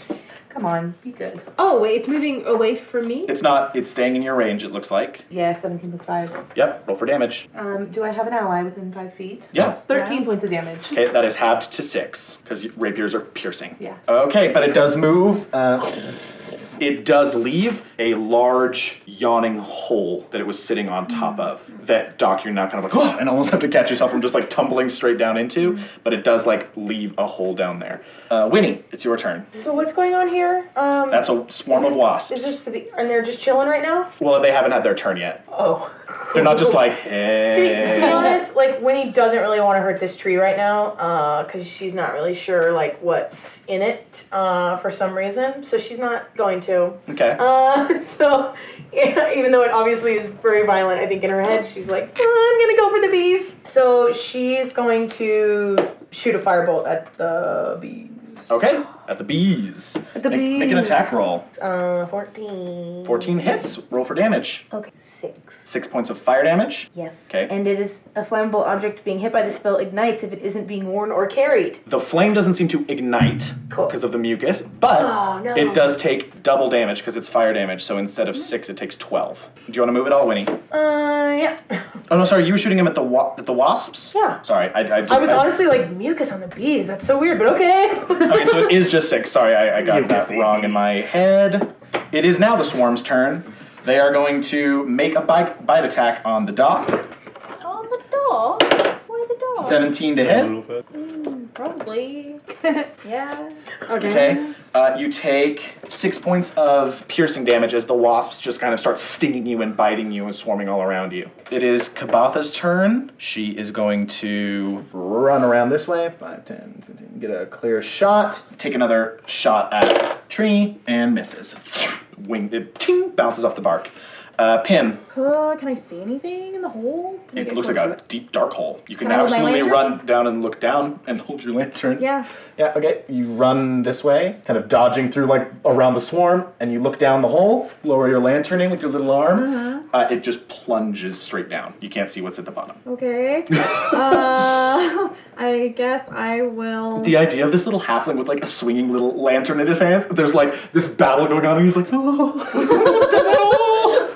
Come on, be good. Oh, wait, it's moving away from me? It's not, it's staying in your range, it looks like. Yeah, 17 plus 5. Yep, roll for damage. Do I have an ally within 5 feet? Yes. 13 points of damage. Okay, that is halved to 6, because rapiers are piercing. Yeah. Okay, but it does move. It does leave a large yawning hole that it was sitting on top of. That, Doc, you're now kind of like, oh, and almost have to catch yourself from just like tumbling straight down into, but it does like leave a hole down there. Winnie, it's your turn. So what's going on here? That's a swarm of wasps. Is this and they're just chilling right now? Well, they haven't had their turn yet. Oh. They're not just like, To be hey. honest, like Winnie doesn't really want to hurt this tree right now, because she's not really sure like what's in it, for some reason. So she's not going to. Okay. So yeah, even though it obviously is very violent, I think in her head she's like, I'm gonna go for the bees. So she's going to shoot a firebolt at the bees. Okay, at the bees. At the Make an bees. attack roll. 14. 14 hits. Roll for damage. Okay, 6. 6 points of fire damage. Yes. Okay. And it is a flammable object being hit by the spell ignites if it isn't being worn or carried. The flame doesn't seem to ignite Cool. because of the mucus, but Oh, no. it does take double damage because it's fire damage. So instead of 6, it takes 12. Do you want to move it all, Winnie? Yeah. Oh no, sorry, you were shooting him at the wasps. Yeah. Sorry, I I was honestly like, mucus on the bees. That's so weird, but okay. Okay, so it is just 6. Sorry, I got that wrong in my head. It is now the swarm's turn. They are going to make a bite attack on the Doc. On the dog? Why the dog? 17 to hit. Probably. Yeah. Okay. You take 6 points of piercing damage as the wasps just kind of start stinging you and biting you and swarming all around you. It is Kabatha's turn. She is going to run around this way. 5, 10, 15. Get a clear shot. Take another shot at tree and misses. Wing, it ting, bounces off the bark. Pim. Can I see anything in the hole? Can I It get looks like close a to it? deep dark hole. You can Can I hold my absolutely lantern? run down and look down and hold your lantern. Yeah. Yeah, okay. You run this way, kind of dodging through like around the swarm, and you look down the hole, lower your lantern in with your little arm. It just plunges straight down. You can't see what's at the bottom. Okay. I guess I will. The idea of this little halfling with like a swinging little lantern in his hands, there's like this battle going on, and he's like, oh, what's down that hole?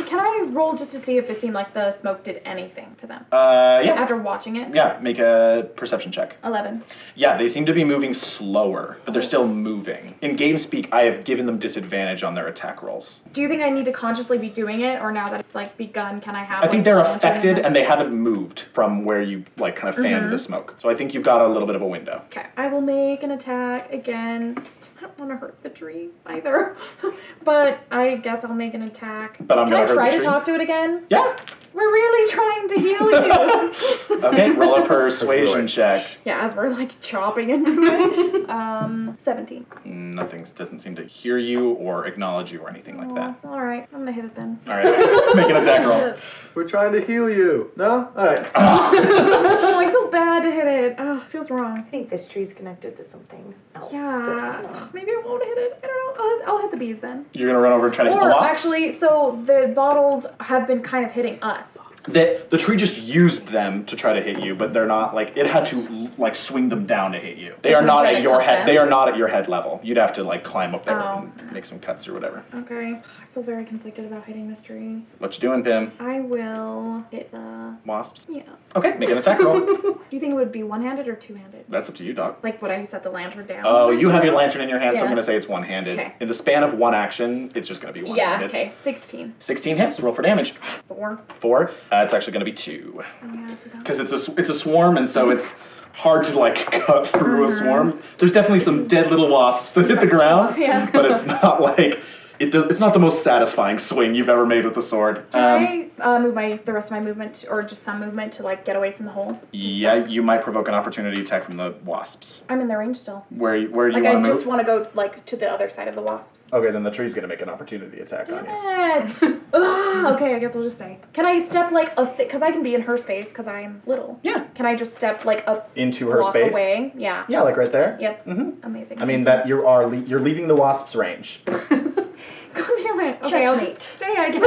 Can I roll just to see if it seemed like the smoke did anything to them? Yeah. After watching it? Yeah, make a perception check. 11. Yeah, they seem to be moving slower, but they're still moving. In game speak, I have given them disadvantage on their attack rolls. Do you think I need to consciously be doing it, or now that it's like begun, can I have? I think like, they're a lantern affected in and they haven't moved from where you like kind of fanned the smoke. So I think you've got a little bit of a window. Okay, I will make an attack against. I don't want to hurt the tree either, but I guess I'll make an attack. But I'm Can gonna I hurt try the to tree? talk to it again? Yeah. We're really trying to heal you. Okay, roll a persuasion check. Yeah, as we're like chopping into it. 17. Nothing doesn't seem to hear you or acknowledge you or anything like that. All right, I'm gonna hit it then. All right, make an attack roll. We're trying to heal you. No? Alright. Oh, I feel bad to hit it. Oh, it feels wrong. I think this tree's connected to something else. Yeah, That's not... maybe I won't hit it. I don't know. I'll hit the bees then. You're gonna run over and try to hit the Or wasp? actually, so the bottles have been kind of hitting us. The tree just used them to try to hit you, but they're not like it had to like swing them down to hit you. They are not at your head. They are not at your head level. You'd have to like climb up there and make some cuts or whatever. Okay. I feel very conflicted about hitting this tree. What you doing, Pim? I will hit the Wasps. Yeah. Okay, make an attack roll. Do you think it would be one-handed or two-handed? That's up to you, Doc. Like, would I set the lantern down? Oh, you have your lantern in your hand, so I'm Yeah. gonna say it's one-handed. Okay. In the span of one action, it's just gonna be Yeah, one-handed. okay. 16. 16 hits. Roll for damage. 4. 4. It's actually gonna be 2. Oh, yeah, I forgot. Because it's a swarm, and so it's hard to like cut through a swarm. There's definitely some dead little wasps that hit the ground, Yeah. but it's not like it's not the most satisfying swing you've ever made with the sword. Can I move the rest of my movement, or just some movement, to like get away from the hole? Yeah, you might provoke an opportunity attack from the wasps. I'm in their range still. Where do you Like, want I to move? just want to go like to the other side of the wasps. Okay, then the tree's gonna make an opportunity attack on you. Damn it! Okay, I guess I'll just stay. Can I step like because I can be in her space because I'm little. Yeah. Can I just step like up Into her walk space? away? Yeah. Yeah, like right there. Yep. Mm-hmm. Amazing. I mean that you're leaving the wasp's range. God damn it. Okay, I'll just stay, I guess.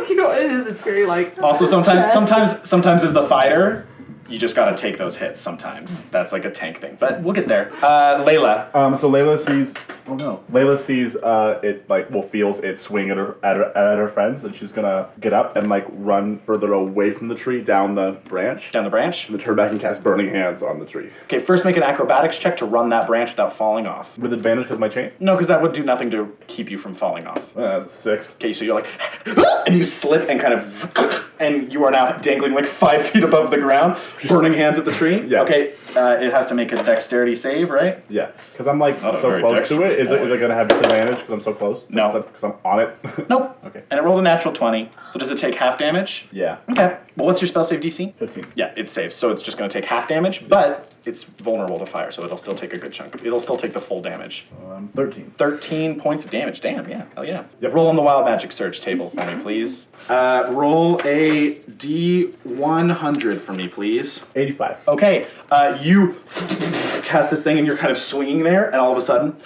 You know what it is? It's very like. Also, sometimes as the fighter, you just gotta take those hits. Sometimes that's like a tank thing, but we'll get there. Layla. So Layla sees. Oh no. Layla sees it feels it swing at her friends, and she's gonna get up and like run further away from the tree down the branch. Down the branch. And then turn back and cast Burning Hands on the tree. Okay, first make an acrobatics check to run that branch without falling off. With advantage because my chain. No, because that would do nothing to keep you from falling off. That's a 6. Okay, so you're like, and you slip and kind of, and you are now dangling like 5 feet above the ground, burning hands at the tree. Yeah. Okay, it has to make a dexterity save, right? Yeah, because I'm like Not a so very close to it. dexterous Is it gonna have disadvantage because I'm so close? No. Because I'm on it. Nope. Okay. And it rolled a natural 20. So does it take half damage? Yeah. Okay. Well, what's your spell save DC? 15. Yeah, it saves. So it's just going to take half damage, but it's vulnerable to fire, so it'll still take a good chunk. It'll still take the full damage. 13. 13 points of damage. Damn, yeah. Hell yeah. Roll on the Wild Magic Search table for me, please. Roll a D100 for me, please. 85. Okay, you cast this thing and you're kind of swinging there, and all of a sudden,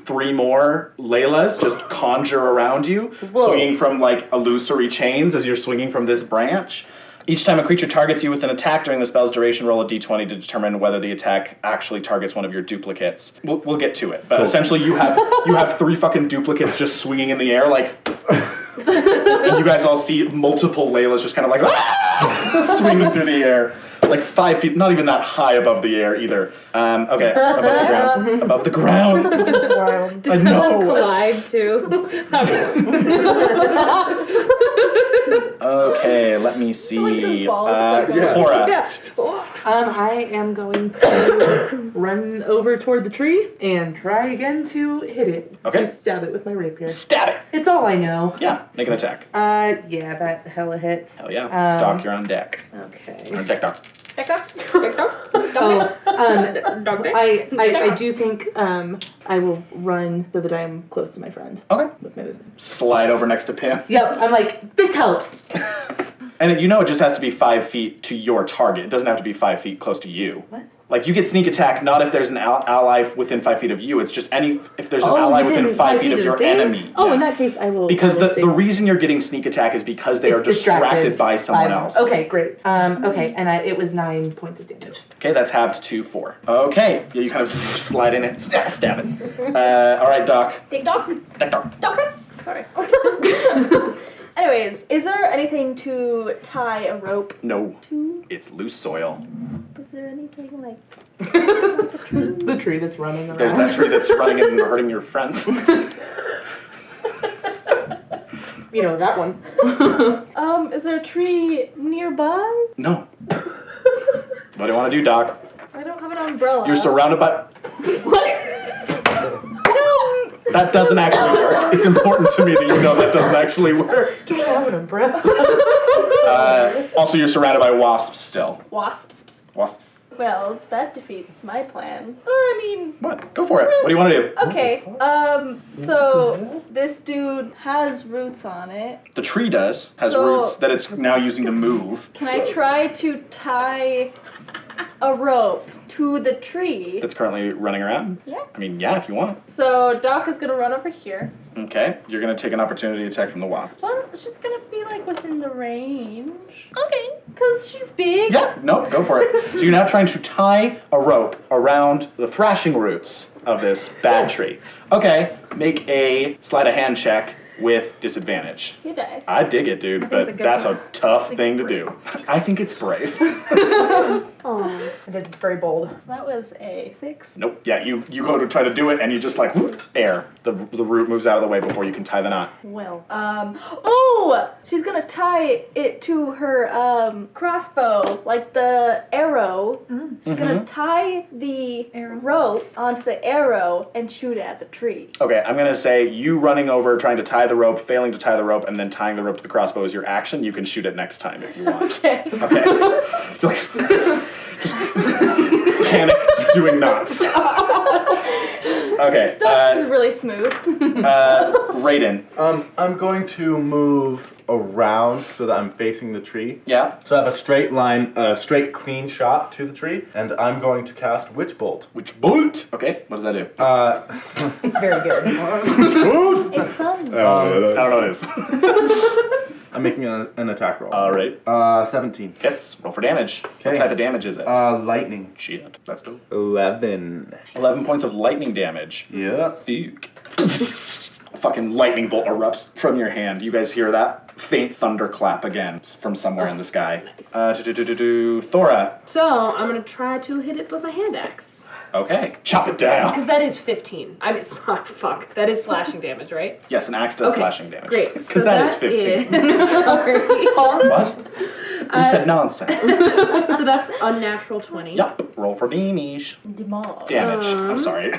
3 more Laylas just conjure around you, swinging from like illusory chains as you're swinging from this branch. Each time a creature targets you with an attack during the spell's duration, roll a d20 to determine whether the attack actually targets one of your duplicates. We'll get to it, but Cool. essentially you have 3 fucking duplicates just swinging in the air like. And you guys all see multiple Laylas just kind of like swinging through the air, like 5 feet, not even that high above the air either. Okay, above the ground. Above the ground. I Does know. someone collide too? Okay, let me see. Yeah. Cora. I am going to run over toward the tree and try again to hit it. Okay. To stab it with my rapier. Stab it. It's all I know. Yeah, make an attack. Yeah, that hella hits. Hell yeah. Doc, you're on deck. Okay. You're on deck, Doc. Oh, I do think I will run so that I'm close to my friend. Okay. With my movement. Slide over next to Pim. Yep, I'm like, this helps. And it just has to be 5 feet to your target. It doesn't have to be 5 feet close to you. What? Like, you get sneak attack not if there's an ally within 5 feet of you. It's just if there's an ally within 5 feet of your enemy. Oh, Yeah. in that case, I will. Because I will the stay- reason you're getting sneak attack is because they are It's distracted by someone else. Okay, great. Okay, and it was 9 points of damage. Okay, that's halved to 4. Okay, yeah, you kind of slide in and stab it. All right, Doc. Dig dog? Doc, Doc. Doctor? Sorry. Anyways, is there anything to tie a rope No, to? it's loose soil. Is there anything like... The tree that's running around. There's that tree that's running and hurting your friends. You know, that one. Is there a tree nearby? No. What do you want to do, Doc? I don't have an umbrella. You're surrounded by... No! That doesn't actually work. It's important to me that you know that doesn't actually work. Do you have an umbrella? Also, you're surrounded by wasps still. Wasps. Wasps. Well, that defeats my plan. Or, I mean... What? Go for it. What do you want to do? Okay, so this dude has roots on it. The tree has So- roots that it's now using to move. Can I try to tie a rope to the tree. That's currently running around? Yeah. I mean, yeah, if you want. So Doc is gonna run over here. Okay, you're gonna take an opportunity attack from the wasps. Well, she's gonna be like within the range. Okay. Cause she's big. Yeah, no, go for it. So you're now trying to tie a rope around the thrashing roots of this bad tree. Okay, make a sleight of hand check with disadvantage. You dice. I dig it, dude, it's a but good that's a choice. tough thing to do. I think it's brave. Oh. It is, it's very bold. That was a 6. Nope. Yeah, you go to try to do it, and you just like whoop, air. The root moves out of the way before you can tie the knot. Well, oh! She's gonna tie it to her, crossbow, like the arrow. She's gonna tie the rope onto the arrow and shoot it at the tree. Okay, I'm gonna say you running over, trying to tie the rope, failing to tie the rope, and then tying the rope to the crossbow is your action. You can shoot it next time if you want. Okay. Okay. You're like, just panic doing knots. Okay. Doc is really smooth. Raiden. I'm going to move around so that I'm facing the tree. Yeah. So I have a straight line, straight clean shot to the tree, and I'm going to cast Witch Bolt. Witch Bolt. Okay. What does that do? It's very good. It's fun. I don't know what it is. I'm making an attack roll. All right. 17. Hits. Roll for damage. What Okay. type of damage is it? Lightning. Shit. That's dope. 11. 11 points of lightning damage. Yeah. Fuck. A fucking lightning bolt erupts from your hand. You guys hear that? Faint thunderclap again from somewhere in the sky. Thora. So I'm gonna try to hit it with my hand axe. Okay. Chop it down. Because that is 15. I mean, fuck. That is slashing damage, right? Yes, an axe does Okay, slashing damage. Great. Because that is 15. Sorry. What? You said nonsense. So that's unnatural 20. Yup. Roll for damage. Damage. I'm sorry.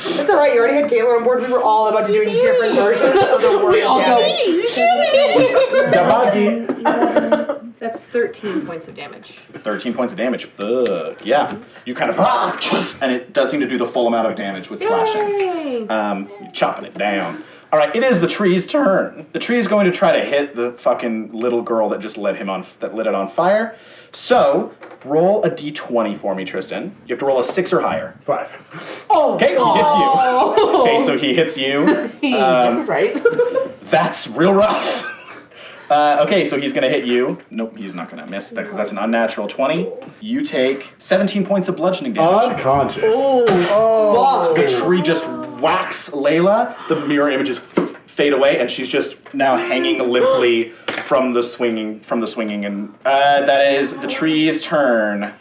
It's alright, you already had Kayla on board. We were all about to do different versions of the word. We all That's 13 points of damage. 13 points of damage. Fuck. Yeah. You kind of and it does seem to do the full amount of damage with slashing. Yay! You're chopping it down. All right, it is the tree's turn. The tree is going to try to hit the fucking little girl that just lit it on fire. So, roll a d20 for me, Tristan. You have to roll a 6 or higher. 5. Oh, Okay, he hits you. Okay, so he hits you. That's right. That's real rough. Okay, so he's gonna hit you. Nope, he's not gonna miss because that's an unnatural 20. You take 17 points of bludgeoning damage. Unconscious. The tree just whacks Layla. The mirror images fade away, and she's just now hanging limply from the swinging, and that is the tree's turn.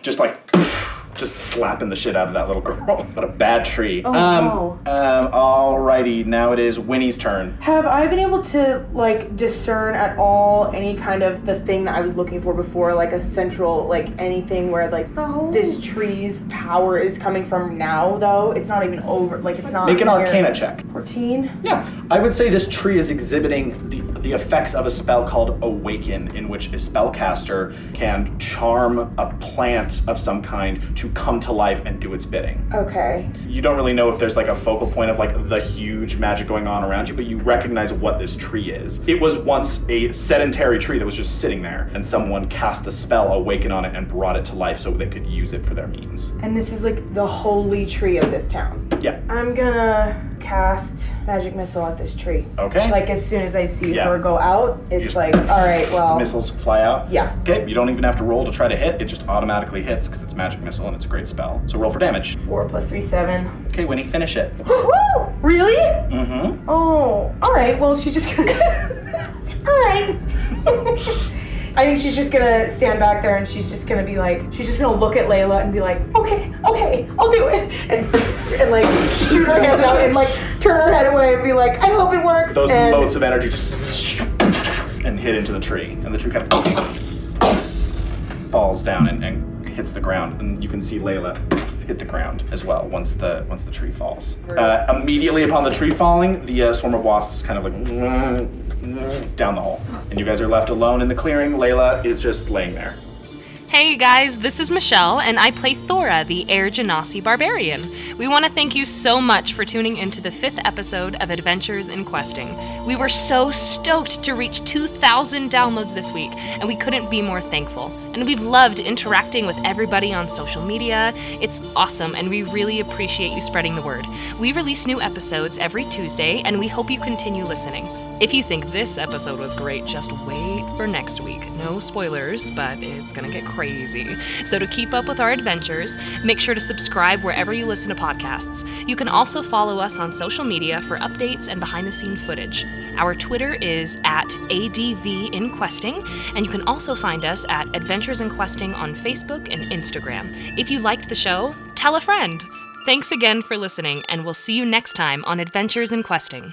Just slapping the shit out of that little girl. What a bad tree. Oh, Alrighty, now it is Winnie's turn. Have I been able to, like, discern at all any kind of the thing that I was looking for before, like a central, like, anything where, like, this tree's power is coming from now, though? It's not even over, like, it's not... Make an Arcana check. 14? Yeah, I would say this tree is exhibiting the effects of a spell called Awaken, in which a spellcaster can charm a plant of some kind to come to life and do its bidding. Okay. You don't really know if there's like a focal point of like the huge magic going on around you, but you recognize what this tree is. It was once a sedentary tree that was just sitting there, and someone cast the spell Awaken on it and brought it to life so they could use it for their means. And this is like the holy tree of this town. Yeah. I'm gonna cast magic missile at this tree. Okay. Like as soon as I see Yeah. her go out, it's Just- like, all right, well. Missiles fly out. Yeah. Okay, you don't even have to roll to try to hit. It just automatically hits because it's magic missile and it's a great spell. So roll for damage. 4 + 3, 7. Okay, Winnie, finish it. Woo! Really? Mm-hmm. Oh, all right. Well, she's just gonna. All right. I think she's just gonna stand back there and she's just gonna be like, she's just gonna look at Layla and be like, okay, I'll do it, and like shoot her hand out and like turn her head away and be like, I hope it works. Those and motes of energy just and hit into the tree, and the tree kind of falls down and hits the ground, and you can see Layla hit the ground as well once the tree falls. Immediately upon the tree falling, the swarm of wasps kind of like down the hole, and you guys are left alone in the clearing. Layla is just laying there. Hey guys, this is Michelle, and I play Thora, the Air Genasi Barbarian. We want to thank you so much for tuning into the 5th episode of Adventures in Questing. We were so stoked to reach 2,000 downloads this week, and we couldn't be more thankful. And we've loved interacting with everybody on social media. It's awesome, and we really appreciate you spreading the word. We release new episodes every Tuesday, and we hope you continue listening. If you think this episode was great, just wait for next week. No spoilers, but it's gonna get crazy. So to keep up with our adventures, make sure to subscribe wherever you listen to podcasts. You can also follow us on social media for updates and behind-the-scenes footage. Our Twitter is at ADVInQuesting, and you can also find us at Adventures in Questing on Facebook and Instagram. If you liked the show, tell a friend. Thanks again for listening, and we'll see you next time on Adventures in Questing.